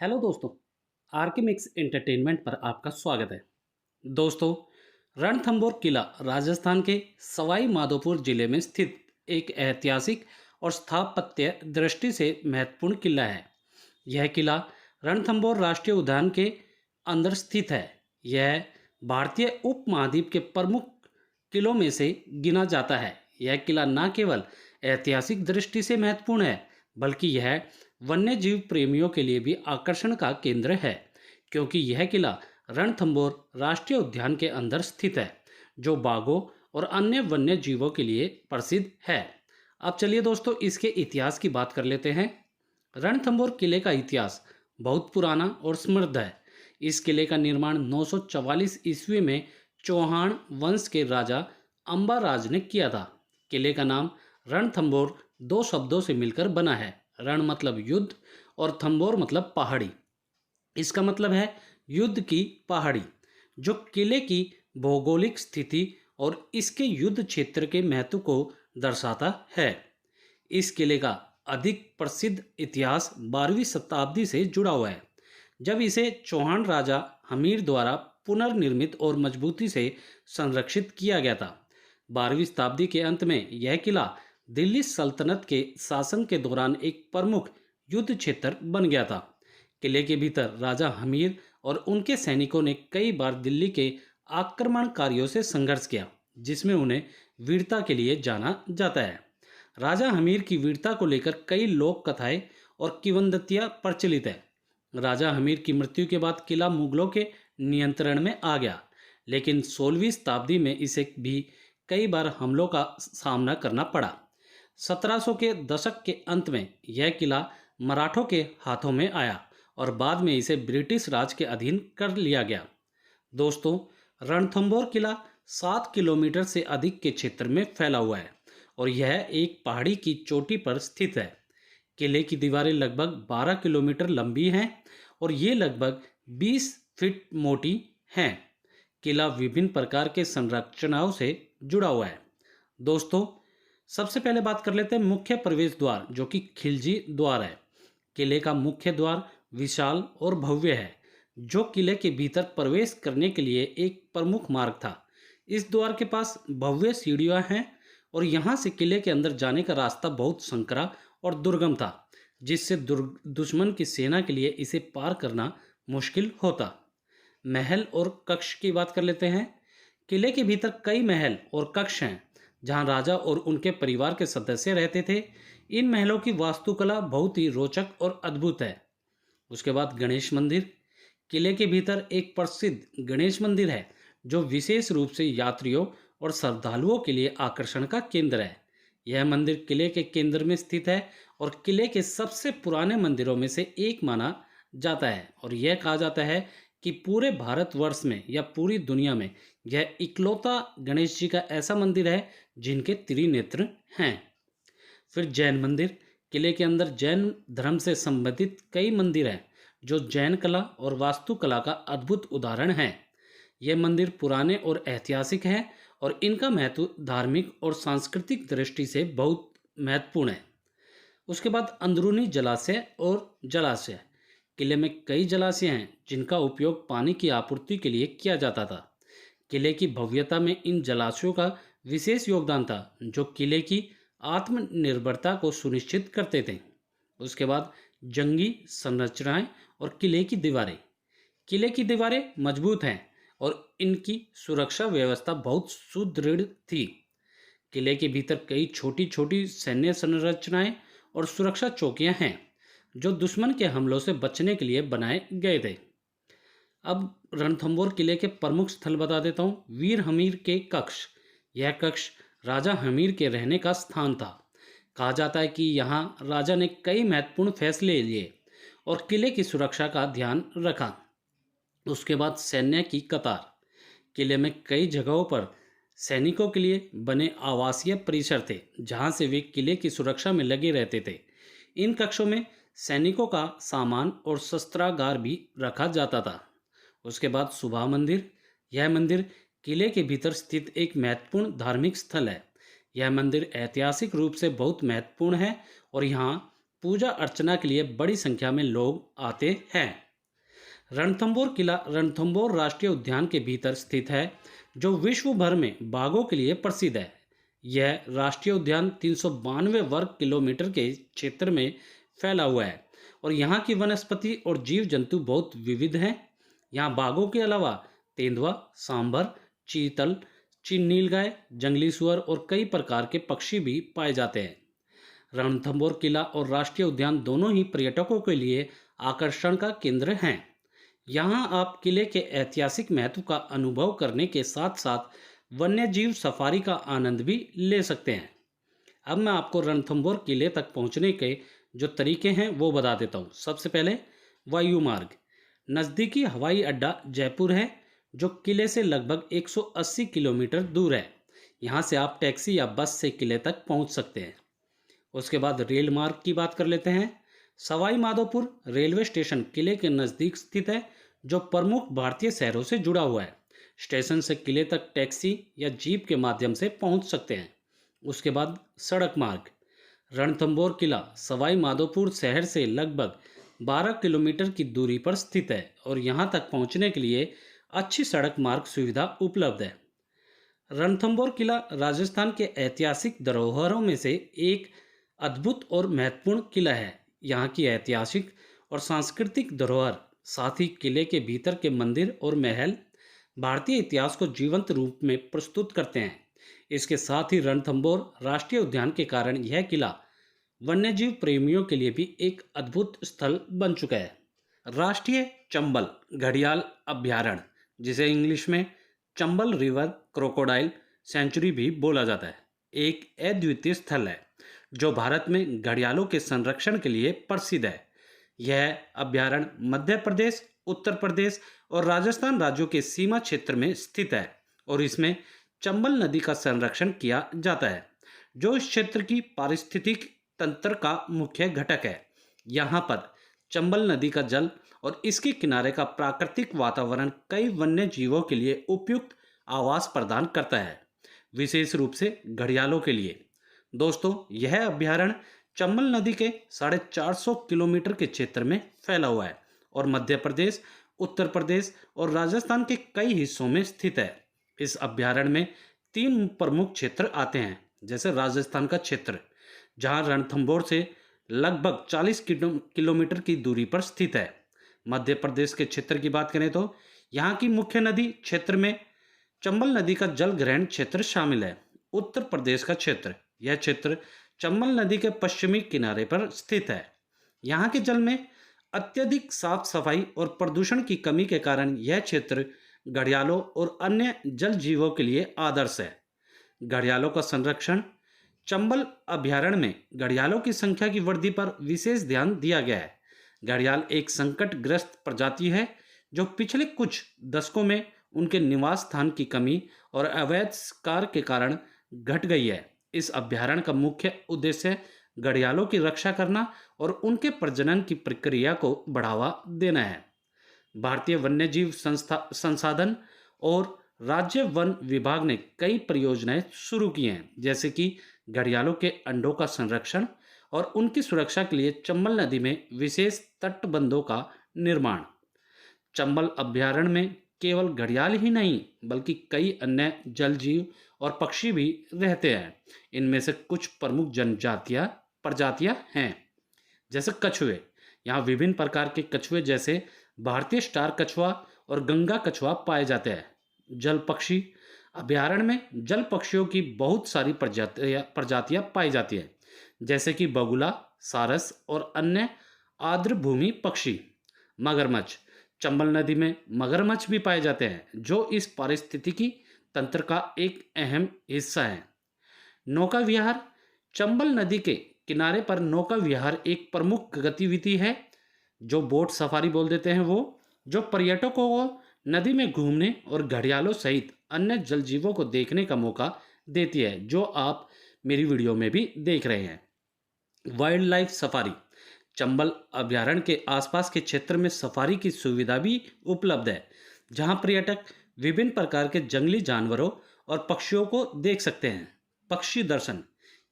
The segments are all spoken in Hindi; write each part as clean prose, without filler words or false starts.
हेलो दोस्तों। आरके मिक्स एंटरटेनमेंट पर आपका स्वागत है। दोस्तों, रणथंभौर किला राजस्थान के सवाई माधोपुर जिले में स्थित एक ऐतिहासिक और स्थापत्य दृष्टि से महत्वपूर्ण किला है। यह किला रणथंभौर राष्ट्रीय उद्यान के अंदर स्थित है। यह भारतीय उपमहाद्वीप के प्रमुख किलों में से गिना जाता है। यह किला न केवल ऐतिहासिक दृष्टि से महत्वपूर्ण है, बल्कि यह वन्य जीव प्रेमियों के लिए भी आकर्षण का केंद्र है, क्योंकि यह किला रणथंभौर राष्ट्रीय उद्यान के अंदर स्थित है, जो बाघों और अन्य वन्य जीवों के लिए प्रसिद्ध है। अब चलिए दोस्तों, इसके इतिहास की बात कर लेते हैं। रणथंभौर किले का इतिहास बहुत पुराना और समृद्ध है। इस किले का निर्माण 944 ईस्वी में चौहान वंश के राजा अंबाराज ने किया था। किले का नाम रणथंभौर दो शब्दों से मिलकर बना है। रण मतलब युद्ध और थंभौर मतलब पहाड़ी। इसका मतलब है युद्ध की पहाड़ी, जो किले की भौगोलिक स्थिति और इसके युद्ध क्षेत्र के महत्व को दर्शाता है। इस किले का अधिक प्रसिद्ध इतिहास 12वीं शताब्दी से जुड़ा हुआ है, जब इसे चौहान राजा हमीर द्वारा पुनर्निर्मित और मजबूती से संरक्षित किया गया था। 12वीं शताब्दी के अंत में यह किला दिल्ली सल्तनत के शासन के दौरान एक प्रमुख युद्ध क्षेत्र बन गया था। किले के भीतर राजा हमीर और उनके सैनिकों ने कई बार दिल्ली के आक्रमणकारियों से संघर्ष किया, जिसमें उन्हें वीरता के लिए जाना जाता है। राजा हमीर की वीरता को लेकर कई लोक कथाएं और किंवदंतियां प्रचलित है। राजा हमीर की मृत्यु के बाद किला मुगलों के नियंत्रण में आ गया, लेकिन 16वीं शताब्दी में इसे भी कई बार हमलों का सामना करना पड़ा। 1700 के दशक के अंत में यह किला मराठों के हाथों में आया और बाद में इसे ब्रिटिश राज के अधीन कर लिया गया। दोस्तों, रणथंभौर किला 7 किलोमीटर से अधिक के क्षेत्र में फैला हुआ है और यह एक पहाड़ी की चोटी पर स्थित है। किले की दीवारें लगभग 12 किलोमीटर लंबी हैं और ये लगभग 20 फीट मोटी हैं। किला विभिन्न प्रकार के संरचनाओं से जुड़ा हुआ है। दोस्तों, सबसे पहले बात कर लेते हैं मुख्य प्रवेश द्वार, जो कि खिलजी द्वार है। किले का मुख्य द्वार विशाल और भव्य है, जो किले के भीतर प्रवेश करने के लिए एक प्रमुख मार्ग था। इस द्वार के पास भव्य सीढ़ियां हैं और यहाँ से किले के अंदर जाने का रास्ता बहुत संकरा और दुर्गम था, जिससे दुश्मन की सेना के लिए इसे पार करना मुश्किल होता। महल और कक्ष की बात कर लेते हैं। किले के भीतर कई महल और कक्ष हैं, जहां राजा और उनके परिवार के सदस्य रहते थे। इन महलों की वास्तुकला बहुत ही रोचक और अद्भुत है। उसके बाद गणेश मंदिर। किले के भीतर एक प्रसिद्ध गणेश मंदिर है, जो विशेष रूप से यात्रियों और श्रद्धालुओं के लिए आकर्षण का केंद्र है। यह मंदिर किले के केंद्र में स्थित है और किले के सबसे पुराने मंदिरों में से एक माना जाता है और यह कहा जाता है कि पूरे भारतवर्ष में या पूरी दुनिया में यह इकलौता गणेश जी का ऐसा मंदिर है जिनके त्रिनेत्र हैं। फिर जैन मंदिर। किले के अंदर जैन धर्म से संबंधित कई मंदिर हैं, जो जैन कला और वास्तुकला का अद्भुत उदाहरण है। ये मंदिर पुराने और ऐतिहासिक हैं और इनका महत्व धार्मिक और सांस्कृतिक दृष्टि से बहुत महत्वपूर्ण है। उसके बाद अंदरूनी जलाशय और जलाशय। किले में कई जलाशय हैं जिनका उपयोग पानी की आपूर्ति के लिए किया जाता था। किले की भव्यता में इन जलाशयों का विशेष योगदान था, जो किले की आत्मनिर्भरता को सुनिश्चित करते थे। उसके बाद जंगी संरचनाएं और किले की दीवारें। किले की दीवारें मजबूत हैं और इनकी सुरक्षा व्यवस्था बहुत सुदृढ़ थी। किले के भीतर कई छोटी छोटी सैन्य संरचनाएं और सुरक्षा चौकियां हैं, जो दुश्मन के हमलों से बचने के लिए बनाए गए थे। अब रणथंभौर किले के प्रमुख स्थल बता देता हूँ। वीर हमीर के कक्ष। यह कक्ष राजा हमीर के रहने का स्थान था। कहा जाता है कि यहाँ राजा ने कई महत्वपूर्ण फैसले लिए और किले की सुरक्षा का ध्यान रखा। उसके बाद सैन्य की कतार। किले में कई जगहों पर सैनिकों के लिए बने आवासीय परिसर थे, जहाँ से वे किले की सुरक्षा में लगे रहते थे। इन कक्षों में सैनिकों का सामान और शस्त्रागार भी रखा जाता था। उसके बाद सुबह मंदिर। यह मंदिर किले के भीतर स्थित एक महत्वपूर्ण धार्मिक स्थल है। यह मंदिर ऐतिहासिक रूप से बहुत महत्वपूर्ण है और यहाँ पूजा अर्चना के लिए बड़ी संख्या में लोग आते हैं। रणथंभौर किला रणथंभौर राष्ट्रीय उद्यान के भीतर स्थित है, जो विश्व भर में बाघों के लिए प्रसिद्ध है। यह राष्ट्रीय उद्यान 392 वर्ग किलोमीटर के क्षेत्र में फैला हुआ है और यहाँ की वनस्पति और जीव जंतु बहुत विविध हैं। यहाँ बाघों के अलावा तेंदुआ, सांभर, चीतल, नीलगाय, जंगली सुअर और कई प्रकार के पक्षी भी पाए जाते हैं। रणथंभौर किला और राष्ट्रीय उद्यान दोनों ही पर्यटकों के लिए आकर्षण का केंद्र हैं। यहाँ आप किले के ऐतिहासिक महत्व का अनुभव करने के साथ साथ वन्यजीव सफारी का आनंद भी ले सकते हैं। अब मैं आपको रणथंभौर किले तक पहुँचने के जो तरीके हैं वो बता देता हूँ। सबसे पहले वायु मार्ग। नज़दीकी हवाई अड्डा जयपुर है, जो किले से लगभग 180 किलोमीटर दूर है। यहाँ से आप टैक्सी या बस से किले तक पहुँच सकते हैं। उसके बाद रेल मार्ग की बात कर लेते हैं। सवाई माधोपुर रेलवे स्टेशन किले के नज़दीक स्थित है, जो प्रमुख भारतीय शहरों से जुड़ा हुआ है। स्टेशन से किले तक टैक्सी या जीप के माध्यम से पहुंच सकते हैं। उसके बाद सड़क मार्ग। रणथंभौर किला सवाई माधोपुर शहर से लगभग 12 किलोमीटर की दूरी पर स्थित है और यहां तक पहुंचने के लिए अच्छी सड़क मार्ग सुविधा उपलब्ध है। रणथंभौर किला राजस्थान के ऐतिहासिक धरोहरों में से एक अद्भुत और महत्वपूर्ण किला है। यहाँ की ऐतिहासिक और सांस्कृतिक धरोहर, साथ ही किले के भीतर के मंदिर और महल भारतीय इतिहास को जीवंत रूप में प्रस्तुत करते हैं। इसके साथ ही रणथंभौर राष्ट्रीय उद्यान के कारण यह किला वन्यजीव प्रेमियों के लिए भी एक अद्भुत स्थल बन चुका है। राष्ट्रीय चंबल घड़ियाल अभयारण्य, जिसे इंग्लिश में चंबल रिवर क्रोकोडाइल सेंचुरी भी बोला जाता है, एक अद्वितीय स्थल है जो भारत में घड़ियालों के संरक्षण के लिए प्रसिद्ध है। यह अभयारण्य मध्य प्रदेश, उत्तर प्रदेश और राजस्थान राज्यों के सीमा क्षेत्र में स्थित है और इसमें चंबल नदी का संरक्षण किया जाता है, जो इस क्षेत्र की पारिस्थितिक तंत्र का मुख्य घटक है। यहाँ पर चंबल नदी का जल और इसके किनारे का प्राकृतिक वातावरण कई वन्य जीवों के लिए उपयुक्त आवास प्रदान करता है, विशेष रूप से घड़ियालों के लिए। दोस्तों, यह अभयारण्य चंबल नदी के 450 किलोमीटर के क्षेत्र में फैला हुआ है और मध्य प्रदेश, उत्तर प्रदेश और राजस्थान के कई हिस्सों में स्थित है। इस अभयारण्य में 3 प्रमुख क्षेत्र आते हैं, जैसे राजस्थान का क्षेत्र, जहां रणथंभौर से लगभग 40 किलोमीटर की दूरी पर स्थित है। मध्य प्रदेश के क्षेत्र की बात करें तो यहाँ की मुख्य नदी क्षेत्र में चंबल नदी का जल ग्रहण क्षेत्र शामिल है। उत्तर प्रदेश का क्षेत्र, यह क्षेत्र चंबल नदी के पश्चिमी किनारे पर स्थित है। यहाँ के जल में अत्यधिक साफ सफाई और प्रदूषण की कमी के कारण यह क्षेत्र घड़ियालों और अन्य जल जीवों के लिए आदर्श है। घड़ियालों का संरक्षण। चंबल अभयारण्य में घड़ियालों की संख्या की वृद्धि पर विशेष ध्यान दिया गया है। घड़ियाल एक संकटग्रस्त प्रजाति है जो पिछले कुछ दशकों में उनके निवास स्थान की कमी और अवैध शिकार के कारण घट गई है। इस अभयारण्य का मुख्य उद्देश्य घड़ियालों की रक्षा करना और उनके प्रजनन की प्रक्रिया को बढ़ावा देना है। भारतीय वन्यजीव संसाधन और राज्य वन विभाग ने कई परियोजनाएं शुरू की हैं, जैसे कि घड़ियालों के अंडों का संरक्षण और उनकी सुरक्षा के लिए चंबल नदी में विशेष तटबंधों का निर्माण। चंबल अभयारण्य में केवल घड़ियाल ही नहीं बल्कि कई अन्य जल जीव और पक्षी भी रहते हैं। इनमें से कुछ प्रमुख प्रजातियां हैं, जैसे कछुए। यहाँ विभिन्न प्रकार के कछुए जैसे भारतीय स्टार कछुआ और गंगा कछुआ पाए जाते हैं। जल पक्षी। अभयारण्य में जल पक्षियों की बहुत सारी प्रजातियां पाई जाती हैं, जैसे कि बगुला, सारस और अन्य आर्द्रभूमि पक्षी। मगरमच्छ। चंबल नदी में मगरमच्छ भी पाए जाते हैं, जो इस पारिस्थितिकी तंत्र का एक अहम हिस्सा है। नौका विहार। चंबल नदी के किनारे पर नौका विहार एक प्रमुख गतिविधि है, जो बोट सफारी बोल देते हैं वो, जो पर्यटकों को नदी में घूमने और घड़ियालों सहित अन्य जल जीवों को देखने का मौका देती है, जो आप मेरी वीडियो में भी देख रहे हैं। Wild life safari. चंबल अभयारण्य के आसपास के क्षेत्र में सफारी की सुविधा भी उपलब्ध है, जहां पर्यटक विभिन्न प्रकार के जंगली जानवरों और पक्षियों को देख सकते हैं। पक्षी दर्शन।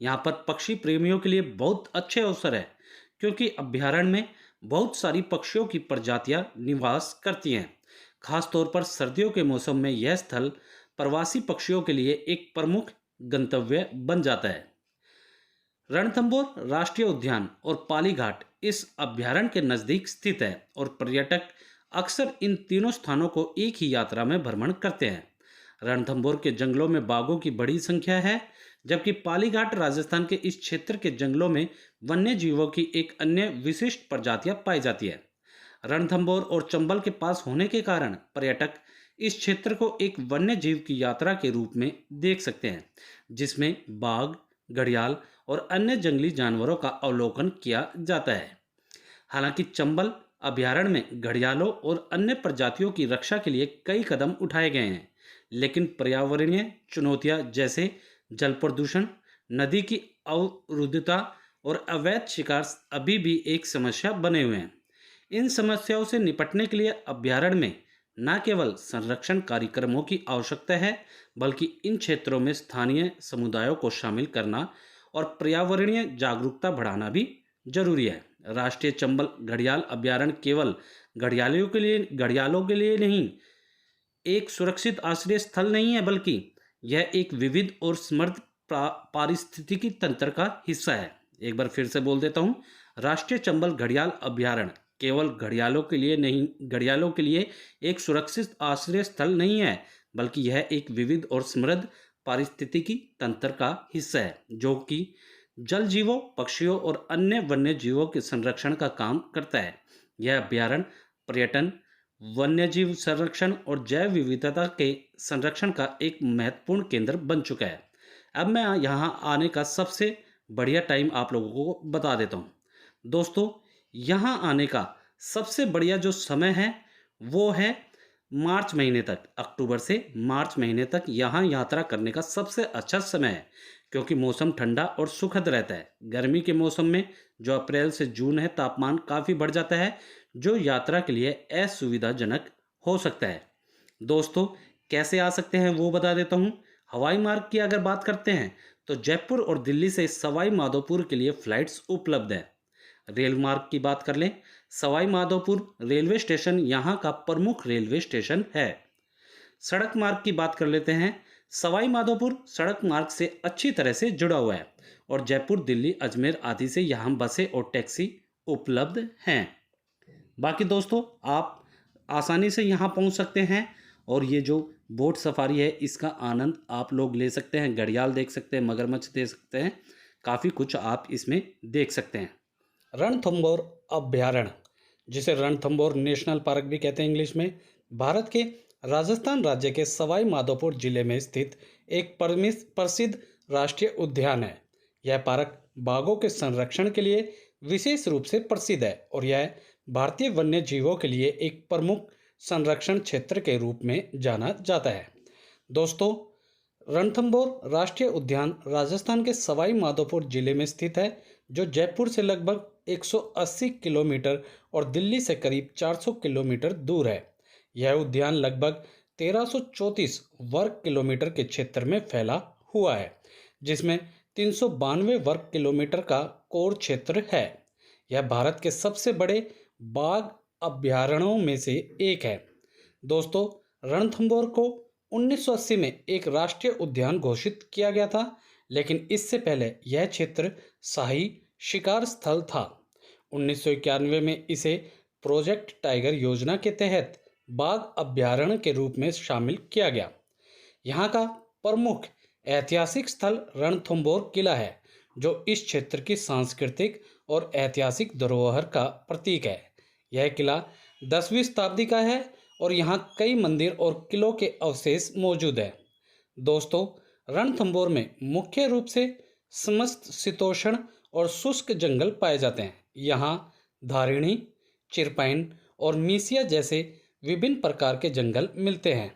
यहाँ पर पक्षी प्रेमियों के लिए बहुत अच्छे अवसर है, क्योंकि अभ्यारण्य में बहुत सारी पक्षियों की प्रजातियां निवास करती हैं। खासतौर पर सर्दियों के मौसम में यह स्थल प्रवासी पक्षियों के लिए एक प्रमुख गंतव्य बन जाता है। रणथंभौर राष्ट्रीय उद्यान और पाली घाट इस अभ्यारण्य के नज़दीक स्थित है और पर्यटक अक्सर इन तीनों स्थानों को एक ही यात्रा में भ्रमण करते हैं। रणथंभौर के जंगलों में बाघों की बड़ी संख्या है, जबकि पाली घाट राजस्थान के इस क्षेत्र के जंगलों में वन्य जीवों की एक अन्य विशिष्ट प्रजातियां पाई जाती है। रणथंभौर और चंबल के पास होने के कारण पर्यटक इस क्षेत्र को एक वन्य जीव की यात्रा के रूप में देख सकते हैं, जिसमें बाघ, घड़ियाल और अन्य जंगली जानवरों का अवलोकन किया जाता है। हालांकि चंबल अभयारण्य में घड़ियालों और अन्य प्रजातियों की रक्षा के लिए कई कदम उठाए गए हैं, लेकिन पर्यावरणीय चुनौतियां जैसे जल प्रदूषण, नदी की अवरुद्धता और अवैध शिकार अभी भी एक समस्या बने हुए हैं। इन समस्याओं से निपटने के लिए अभ्यारण्य में न केवल संरक्षण कार्यक्रमों की आवश्यकता है, बल्कि इन क्षेत्रों में स्थानीय समुदायों को शामिल करना और पर्यावरणीय जागरूकता बढ़ाना भी जरूरी है। राष्ट्रीय चंबल घड़ियाल अभ्यारण्य केवल घड़ियालों के लिए नहीं एक सुरक्षित आश्रय स्थल नहीं है, बल्कि यह एक विविध और समृद्ध पारिस्थितिकी तंत्र का हिस्सा है। एक बार फिर से बोल देता हूँ, राष्ट्रीय चंबल घड़ियाल अभ्यारण्य केवल घड़ियालों के लिए एक सुरक्षित आश्रय स्थल नहीं है, बल्कि यह एक विविध और समृद्ध पारिस्थितिकी तंत्र का हिस्सा है, जो कि जल जीवों, पक्षियों और अन्य वन्य जीवों के संरक्षण का काम करता है। यह अभ्यारण्य पर्यटन, वन्यजीव संरक्षण और जैव विविधता के संरक्षण का एक महत्वपूर्ण केंद्र बन चुका है। अब मैं यहाँ आने का सबसे बढ़िया टाइम आप लोगों को बता देता हूँ। दोस्तों, यहाँ आने का सबसे बढ़िया जो समय है वो है मार्च महीने तक। अक्टूबर से मार्च महीने तक यहाँ यात्रा करने का सबसे अच्छा समय है, क्योंकि मौसम ठंडा और सुखद रहता है। गर्मी के मौसम में जो अप्रैल से जून है, तापमान काफ़ी बढ़ जाता है, जो यात्रा के लिए असुविधाजनक हो सकता है। दोस्तों, कैसे आ सकते हैं वो बता देता हूँ। हवाई मार्ग की अगर बात करते हैं तो जयपुर और दिल्ली से सवाई माधोपुर के लिए फ्लाइट्स उपलब्ध है। रेल मार्ग की बात कर लें, सवाई माधोपुर रेलवे स्टेशन यहाँ का प्रमुख रेलवे स्टेशन है। सड़क मार्ग की बात कर लेते हैं। सवाई माधोपुर सड़क मार्ग से अच्छी तरह से जुड़ा हुआ है और जयपुर, दिल्ली, अजमेर आदि से यहाँ बसें और टैक्सी उपलब्ध हैं। बाकी दोस्तों, आप आसानी से यहाँ पहुँच सकते हैं और ये जो बोट सफारी है इसका आनंद आप लोग ले सकते हैं। घड़ियाल देख सकते हैं, मगरमच्छ देख सकते हैं, काफ़ी कुछ आप इसमें देख सकते हैं। रणथंभौर अभ्यारण्य, जिसे रणथंभौर नेशनल पार्क भी कहते हैं इंग्लिश में, भारत के राजस्थान राज्य के सवाई माधोपुर जिले में स्थित एक प्रसिद्ध राष्ट्रीय उद्यान है। यह पार्क बाघों के संरक्षण के लिए विशेष रूप से प्रसिद्ध है और यह भारतीय वन्य जीवों के लिए एक प्रमुख संरक्षण क्षेत्र के रूप में जाना जाता है। दोस्तों, रणथंभौर राष्ट्रीय उद्यान राजस्थान के सवाई माधोपुर जिले में स्थित है, जो जयपुर से लगभग 180 किलोमीटर और दिल्ली से करीब 400 किलोमीटर दूर है। यह उद्यान लगभग 1334 वर्ग किलोमीटर के क्षेत्र में फैला हुआ है, जिसमें 392 वर्ग किलोमीटर का कोर क्षेत्र है। यह भारत के सबसे बड़े बाघ अभ्यारण्यों में से एक है। दोस्तों, रणथंभौर को 1980 में एक राष्ट्रीय उद्यान घोषित किया गया था, लेकिन इससे पहले यह क्षेत्र शाही शिकार स्थल था। 1991 में इसे प्रोजेक्ट टाइगर योजना के तहत बाघ अभ्यारण्य के रूप में शामिल किया गया। यहाँ का प्रमुख ऐतिहासिक स्थल रणथंभौर किला है, जो इस क्षेत्र की सांस्कृतिक और ऐतिहासिक धरोहर का प्रतीक है। यह किला 10वीं शताब्दी का है और यहाँ कई मंदिर और किलों के अवशेष मौजूद है। दोस्तों, रणथंभौर में मुख्य रूप से समस्त शीतोष्ण और शुष्क जंगल पाए जाते हैं। यहाँ धारिणी, चिरपाइन और मीसिया जैसे विभिन्न प्रकार के जंगल मिलते हैं।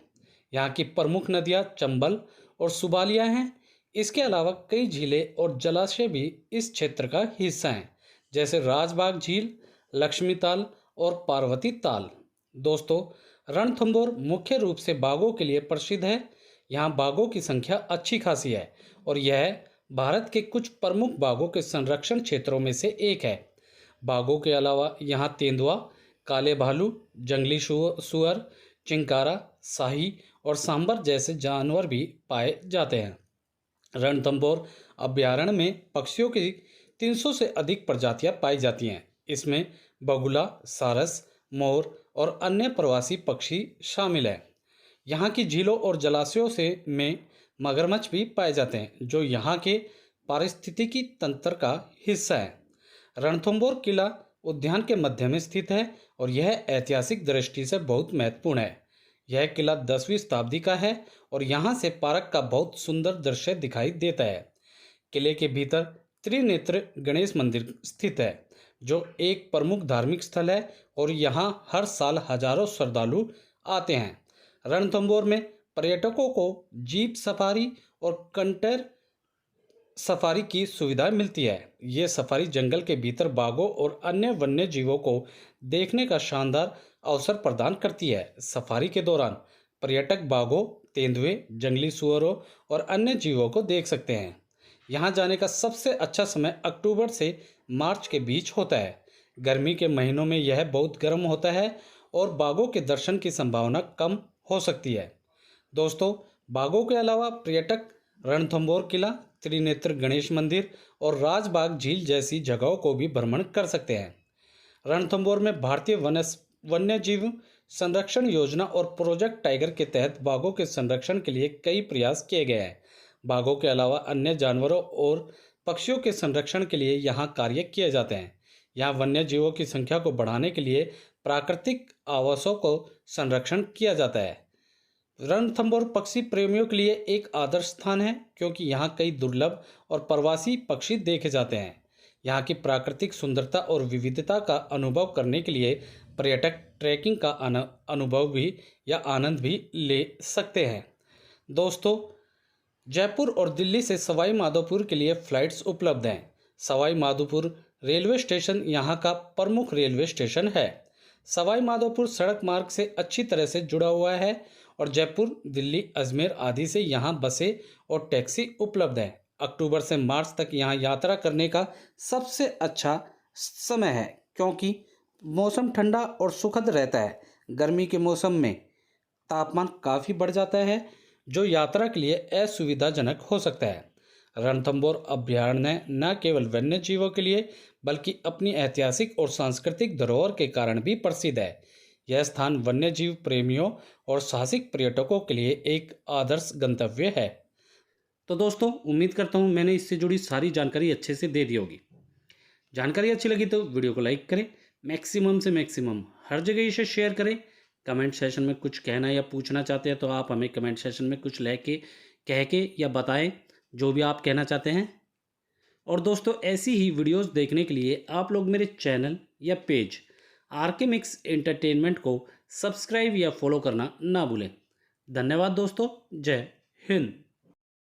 यहाँ की प्रमुख नदियाँ चंबल और सुबालिया हैं। इसके अलावा कई झीलें और जलाशय भी इस क्षेत्र का हिस्सा हैं, जैसे राजबाग झील, लक्ष्मी ताल और पार्वती ताल। दोस्तों, रणथंभौर मुख्य रूप से बाघों के लिए प्रसिद्ध है। यहाँ बाघों की संख्या अच्छी खासी है और यह भारत के कुछ प्रमुख बाघों के संरक्षण क्षेत्रों में से एक है। बाघों के अलावा यहाँ तेंदुआ, काले भालू, जंगली सुअर, चिंकारा, शाही और सांबर जैसे जानवर भी पाए जाते हैं। रणथंभौर अभयारण्य में पक्षियों की 300 से अधिक प्रजातियां पाई जाती हैं। इसमें बगुला, सारस, मोर और अन्य प्रवासी पक्षी शामिल हैं। यहाँ की झीलों और जलाशयों से में मगरमच्छ भी पाए जाते हैं, जो यहाँ के पारिस्थितिकी तंत्र का हिस्सा है। रणथंभौर किला उद्यान के मध्य में स्थित है और यह ऐतिहासिक दृष्टि से बहुत महत्वपूर्ण है। यह किला 10वीं शताब्दी का है और यहाँ से पार्क का बहुत सुंदर दृश्य दिखाई देता है। किले के भीतर त्रिनेत्र गणेश मंदिर स्थित है, जो एक प्रमुख धार्मिक स्थल है और यहाँ हर साल हजारों श्रद्धालु आते हैं। रणथंभौर में पर्यटकों को जीप सफारी और कंटेर सफारी की सुविधा मिलती है। ये सफारी जंगल के भीतर बाघों और अन्य वन्य जीवों को देखने का शानदार अवसर प्रदान करती है। सफारी के दौरान पर्यटक बाघों, तेंदुए, जंगली सुअरों और अन्य जीवों को देख सकते हैं। यहाँ जाने का सबसे अच्छा समय अक्टूबर से मार्च के बीच होता है। गर्मी के महीनों में यह बहुत गर्म होता है और बाघों के दर्शन की संभावना कम हो सकती है। दोस्तों, बाघों के अलावा पर्यटक रणथंभौर किला, त्रिनेत्र गणेश मंदिर और राजबाग झील जैसी जगहों को भी भ्रमण कर सकते हैं। रणथंभौर में भारतीय वन्यजीव संरक्षण योजना और प्रोजेक्ट टाइगर के तहत बाघों के संरक्षण के लिए कई प्रयास किए गए हैं। बाघों के अलावा अन्य जानवरों और पक्षियों के संरक्षण के लिए यहाँ कार्य किए जाते हैं। यहाँ वन्य जीवों की संख्या को बढ़ाने के लिए प्राकृतिक आवासों को संरक्षण किया जाता है। रणथंभौर पक्षी प्रेमियों के लिए एक आदर्श स्थान है, क्योंकि यहाँ कई दुर्लभ और प्रवासी पक्षी देखे जाते हैं। यहाँ की प्राकृतिक सुंदरता और विविधता का अनुभव करने के लिए पर्यटक ट्रैकिंग का अनुभव भी या आनंद भी ले सकते हैं। दोस्तों, जयपुर और दिल्ली से सवाई माधोपुर के लिए फ़्लाइट्स उपलब्ध हैं। सवाई माधोपुर रेलवे स्टेशन यहाँ का प्रमुख रेलवे स्टेशन है। सवाई माधोपुर सड़क मार्ग से अच्छी तरह से जुड़ा हुआ है और जयपुर, दिल्ली, अजमेर आदि से यहाँ बसें और टैक्सी उपलब्ध हैं। अक्टूबर से मार्च तक यहाँ यात्रा करने का सबसे अच्छा समय है, क्योंकि मौसम ठंडा और सुखद रहता है। गर्मी के मौसम में तापमान काफ़ी बढ़ जाता है, जो यात्रा के लिए असुविधाजनक हो सकता है। रणथंभौर अभयारण्य न केवल वन्य जीवों के लिए बल्कि अपनी ऐतिहासिक और सांस्कृतिक धरोहर के कारण भी प्रसिद्ध है। यह स्थान वन्यजीव प्रेमियों और साहसिक पर्यटकों के लिए एक आदर्श गंतव्य है। तो दोस्तों, उम्मीद करता हूँ मैंने इससे जुड़ी सारी जानकारी अच्छे से दे दी होगी। जानकारी अच्छी लगी तो वीडियो को लाइक करें, मैक्सिमम से मैक्सिमम हर जगह इसे शेयर करें। कमेंट सेशन में कुछ कहना या पूछना चाहते हैं तो आप हमें कमेंट सेशन में कुछ कह के या बताएं, जो भी आप कहना चाहते हैं। और दोस्तों, ऐसी ही वीडियोस देखने के लिए आप लोग मेरे चैनल या पेज आरके मिक्स एंटरटेनमेंट को सब्सक्राइब या फॉलो करना ना भूलें। धन्यवाद दोस्तों। जय हिंद।